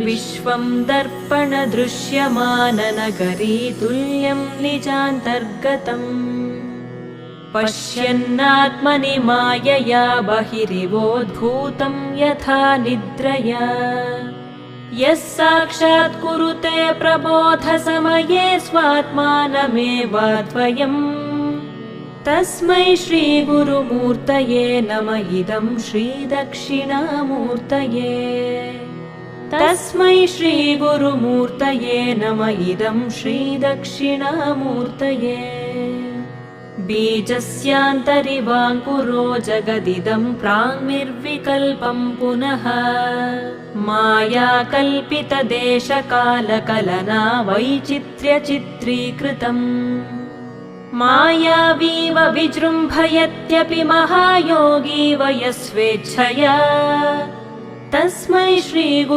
विश्वं दर्पणदृश्यमाननगरी तुल्यं निजान्तर्गतम् पश्यन्नात्मनि मायया बहिरिवोद्भूतं यथा निद्रया यः साक्षात् कुरुते प्रबोधसमये स्वात्मानमेवाद्वयम् तस्मै श्रीगुरुमूर्तये नम इदं श्रीदक्षिणामूर्तये तस्मै श्रीगुरुमूर्तये नम इदं श्रीदक्षिणामूर्तये बीजस्यान्तरिवाङ्कुरो जगदिदं प्राङ्निर्विकल्पं पुनः मायाकल्पितदेशकालकलना वैचित्र्यचित्रीकृतम् मायावीव विजृम्भयत्यपि महायोगी वयस्वेच्छया तस्मै श्री